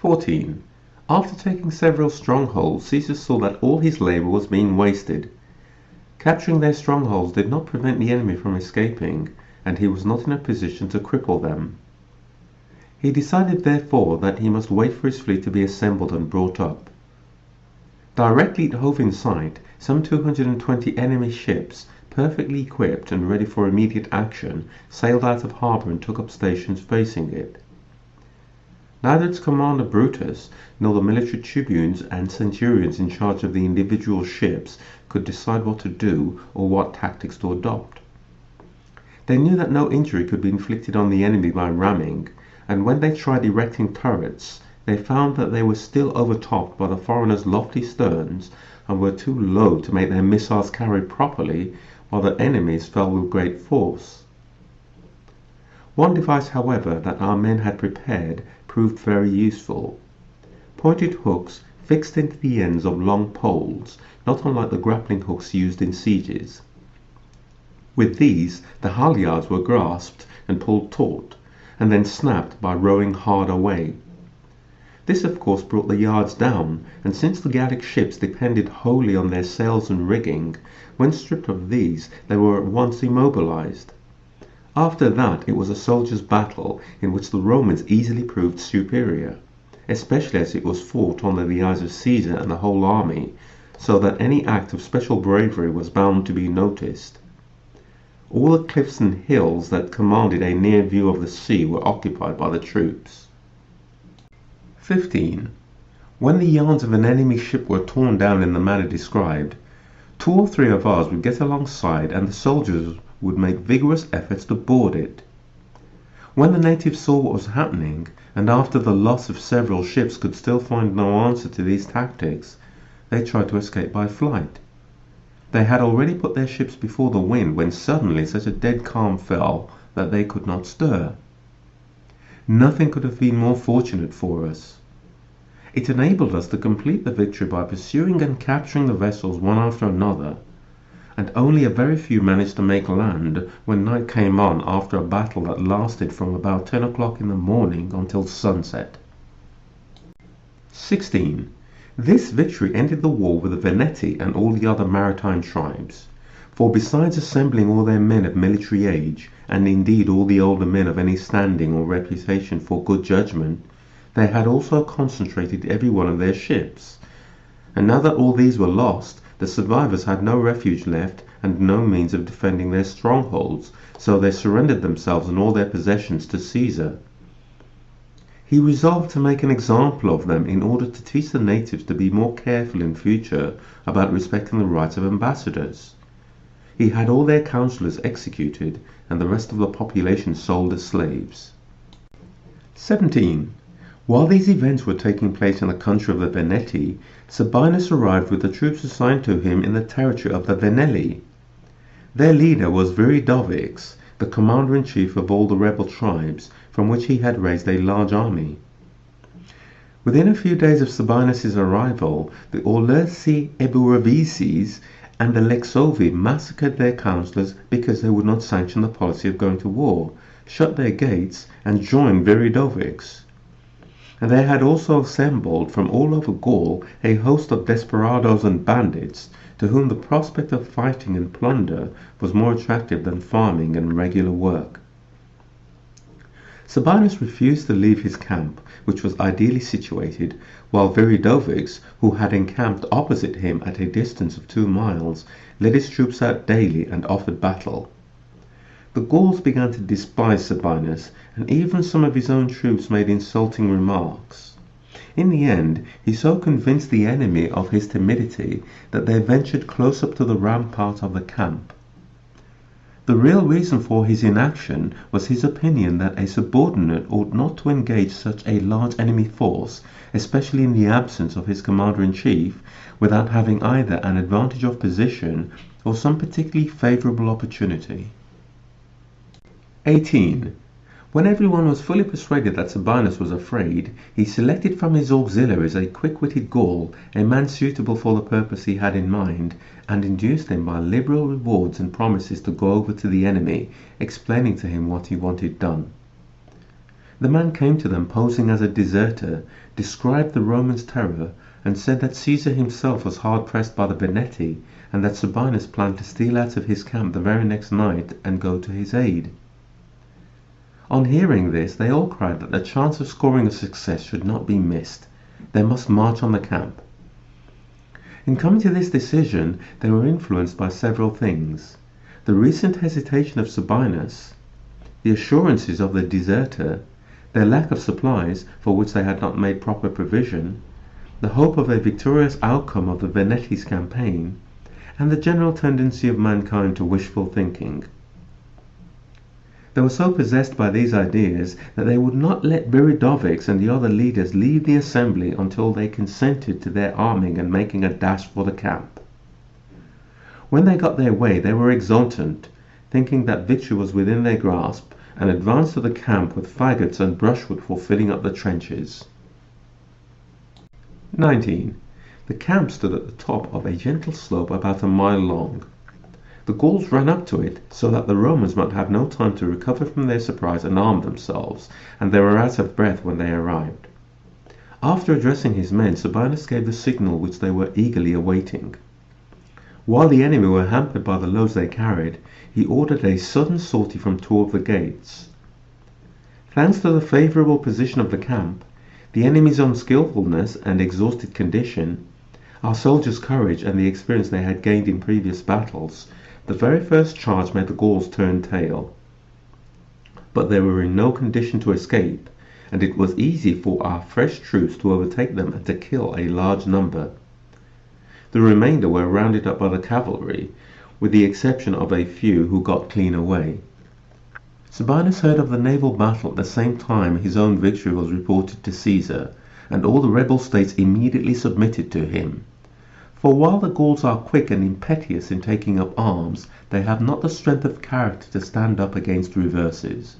14. After taking several strongholds, Caesar saw that all his labor was being wasted. Capturing their strongholds did not prevent the enemy from escaping, and he was not in a position to cripple them. He decided therefore that he must wait for his fleet to be assembled and brought up. Directly hove in sight, some 220 enemy ships, perfectly equipped and ready for immediate action, sailed out of harbor and took up stations facing it. Neither its commander Brutus nor the military tribunes and centurions in charge of the individual ships could decide what to do or what tactics to adopt. They knew that no injury could be inflicted on the enemy by ramming, and when they tried erecting turrets, they found that they were still overtopped by the foreigners' lofty sterns and were too low to make their missiles carry properly, while the enemy's fell with great force. One device, however, that our men had prepared proved very useful. Pointed hooks fixed into the ends of long poles, not unlike the grappling hooks used in sieges. With these, the halyards were grasped and pulled taut, and then snapped by rowing hard away. This of course brought the yards down, and since the Gallic ships depended wholly on their sails and rigging, when stripped of these they were at once immobilized. After that it was a soldier's battle, in which the Romans easily proved superior, especially as it was fought under the eyes of Caesar and the whole army, so that any act of special bravery was bound to be noticed. All the cliffs and hills that commanded a near view of the sea were occupied by the troops. 15. When the yards of an enemy ship were torn down in the manner described, 2 or 3 of ours would get alongside and the soldiers would make vigorous efforts to board it. When the natives saw what was happening, and after the loss of several ships could still find no answer to these tactics, they tried to escape by flight. They had already put their ships before the wind when suddenly such a dead calm fell that they could not stir. Nothing could have been more fortunate for us. It enabled us to complete the victory by pursuing and capturing the vessels one after another, and only a very few managed to make land when night came on after a battle that lasted from about 10 o'clock in the morning until sunset. 16. This victory ended the war with the Veneti and all the other maritime tribes, for besides assembling all their men of military age, and indeed all the older men of any standing or reputation for good judgment, they had also concentrated every one of their ships. And now that all these were lost, the survivors had no refuge left and no means of defending their strongholds, so they surrendered themselves and all their possessions to Caesar. He resolved to make an example of them in order to teach the natives to be more careful in future about respecting the rights of ambassadors. He had all their counselors executed and the rest of the population sold as slaves. 17. While these events were taking place in the country of the Veneti, Sabinus arrived with the troops assigned to him in the territory of the Venelli. Their leader was Viridovix, the commander-in-chief of all the rebel tribes, from which he had raised a large army. Within a few days of Sabinus's arrival, the Aulursi Eburovices and the Lexovi massacred their councillors because they would not sanction the policy of going to war, shut their gates, and joined Viridovix. And they had also assembled from all over Gaul a host of desperadoes and bandits, to whom the prospect of fighting and plunder was more attractive than farming and regular work. Sabinus refused to leave his camp, which was ideally situated, while Viridovix, who had encamped opposite him at a distance of 2 miles, led his troops out daily and offered battle. The Gauls began to despise Sabinus, and even some of his own troops made insulting remarks. In the end, he so convinced the enemy of his timidity that they ventured close up to the rampart of the camp. The real reason for his inaction was his opinion that a subordinate ought not to engage such a large enemy force, especially in the absence of his commander-in-chief, without having either an advantage of position or some particularly favorable opportunity. 18. When everyone was fully persuaded that Sabinus was afraid, he selected from his auxiliaries a quick-witted Gaul, a man suitable for the purpose he had in mind, and induced him by liberal rewards and promises to go over to the enemy, explaining to him what he wanted done. The man came to them posing as a deserter, described the Romans' terror, and said that Caesar himself was hard pressed by the Veneti, and that Sabinus planned to steal out of his camp the very next night and go to his aid. On hearing this, they all cried that the chance of scoring a success should not be missed. They must march on the camp. In coming to this decision, they were influenced by several things: the recent hesitation of Sabinus, the assurances of the deserter, their lack of supplies, for which they had not made proper provision, the hope of a victorious outcome of the Veneti's campaign, and the general tendency of mankind to wishful thinking. They were so possessed by these ideas that they would not let Viridovix and the other leaders leave the assembly until they consented to their arming and making a dash for the camp. When they got their way, they were exultant, thinking that victory was within their grasp, and advanced to the camp with faggots and brushwood for filling up the trenches. 19. The camp stood at the top of a gentle slope about a mile long. The Gauls ran up to it so that the Romans might have no time to recover from their surprise and arm themselves, and they were out of breath when they arrived. After addressing his men, Sabinus gave the signal which they were eagerly awaiting. While the enemy were hampered by the loads they carried, he ordered a sudden sortie from two of the gates. Thanks to the favourable position of the camp, the enemy's unskillfulness and exhausted condition, our soldiers' courage, and the experience they had gained in previous battles, the very first charge made the Gauls turn tail. But they were in no condition to escape, and it was easy for our fresh troops to overtake them and to kill a large number. The remainder were rounded up by the cavalry, with the exception of a few who got clean away. Sabinus heard of the naval battle at the same time his own victory was reported to Caesar, and all the rebel states immediately submitted to him. For while the Gauls are quick and impetuous in taking up arms, they have not the strength of character to stand up against reverses.